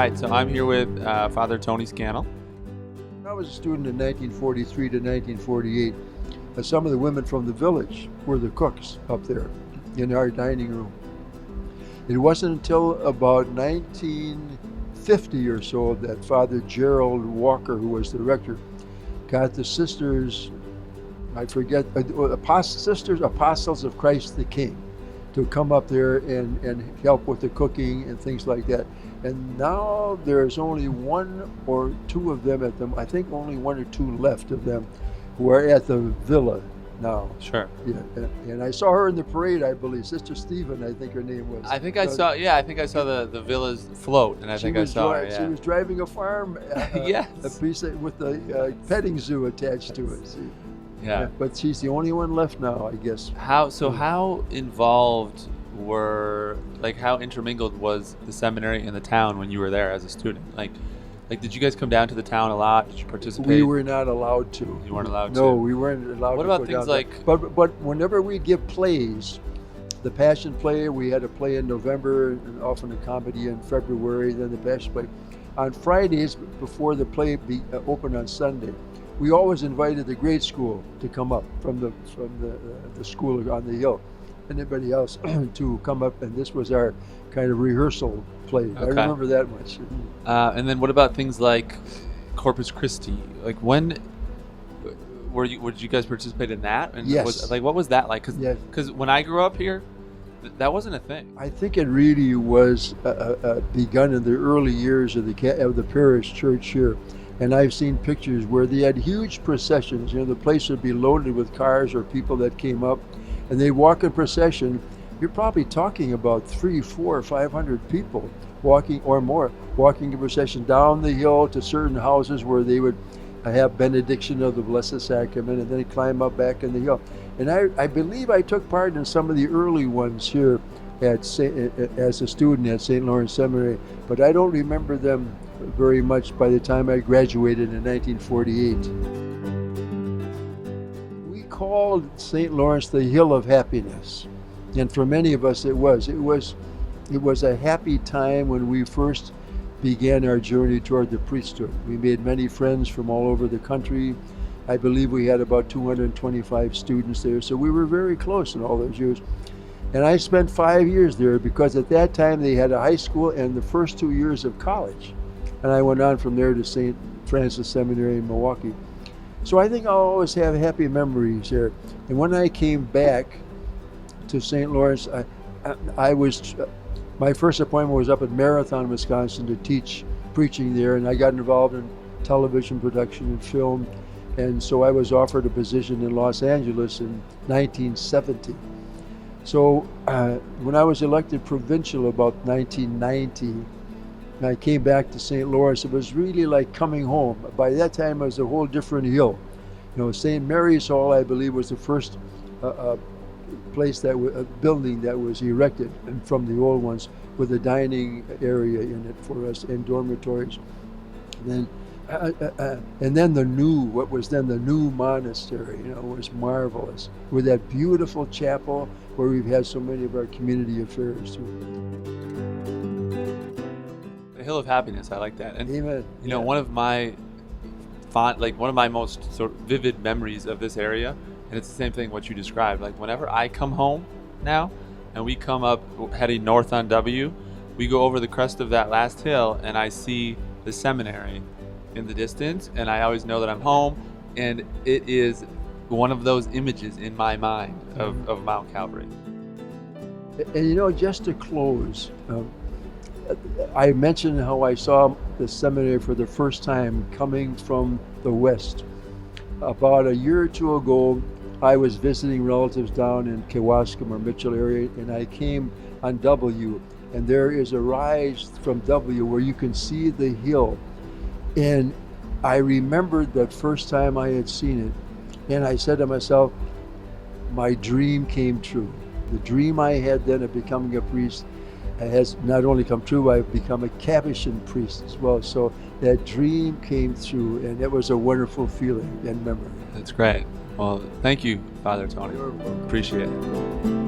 right, so I'm here with Father Tony Scannell. I was a student in 1943 to 1948. Some of the women from the village were the cooks up there in our dining room. It wasn't until about 1950 or so that Father Gerald Walker, who was the rector, got the sisters, I forget, Sisters Apostles of Christ the King, to come up there and help with the cooking and things like that. And now there's only one or two of them at them. I think only one or two left of them who are at the villa now. Sure. Yeah, and I saw her in the parade, I believe. Sister Stephen, I think her name was. I think I saw the villa's float, and I think I saw her. Yeah. She was driving a farm, yes, a piece with a petting zoo attached to it. Yeah. But she's the only one left now, I guess. How involved how intermingled was the seminary and the town when you were there as a student? Like did you guys come down to the town a lot? Did you participate? We were not allowed to. You weren't allowed to? No, we weren't allowed to. What about things like... But whenever we give plays, the Passion Play, we had a play in November, and often a comedy in February, then the Passion Play. On Fridays, before the play opened on Sunday, we always invited the grade school to come up from the school on the hill, and everybody else to come up, and this was our kind of rehearsal play. Okay. I remember that much. And then what about things like Corpus Christi? Like when did you guys participate in that? And yes. What was that like? Because when I grew up here, that wasn't a thing. I think it really was begun in the early years of the parish church here. And I've seen pictures where they had huge processions. You know, the place would be loaded with cars or people that came up, and they walk in procession. You're probably talking about 300, 400, 500 people walking or more, walking in procession down the hill to certain houses where they would have benediction of the Blessed Sacrament, and then climb up back in the hill. And I believe I took part in some of the early ones here as a student at St. Lawrence Seminary, but I don't remember them very much by the time I graduated in 1948. We called St. Lawrence the Hill of Happiness, and for many of us it was a happy time when we first began our journey toward the priesthood. We made many friends from all over the country. I believe we had about 225 students there, so we were very close in all those years. And I spent 5 years there because at that time they had a high school and the first 2 years of college. And I went on from there to St. Francis Seminary in Milwaukee. So I think I'll always have happy memories there. And when I came back to St. Lawrence, my first appointment was up at Marathon, Wisconsin to teach preaching there, and I got involved in television production and film. And so I was offered a position in Los Angeles in 1970. So when I was elected provincial about 1990, and I came back to St. Lawrence, it was really like coming home. By that time, it was a whole different hill. You know, St. Mary's Hall, I believe, was the first building that was erected from the old ones, with a dining area in it for us and dormitories. And then what was then the new monastery, was marvelous, with that beautiful chapel where we've had so many of our community affairs too. Hill of Happiness, I like that. And Amen. One of my most sort of vivid memories of this area, and it's the same thing what you described. Like whenever I come home now, and we come up heading north on W, we go over the crest of that last hill, and I see the seminary in the distance, and I always know that I'm home, and it is one of those images in my mind of Mount Calvary. And just to close, I mentioned how I saw the seminary for the first time coming from the west. About a year or two ago, I was visiting relatives down in Kewaskum or Mitchell area, and I came on W, and there is a rise from W where you can see the hill. And I remembered that first time I had seen it, and I said to myself, my dream came true. The dream I had then of becoming a priest has not only come true, I've become a Capuchin priest as well. So that dream came true, and it was a wonderful feeling and memory. That's great. Well, thank you, Father Tony. Appreciate it.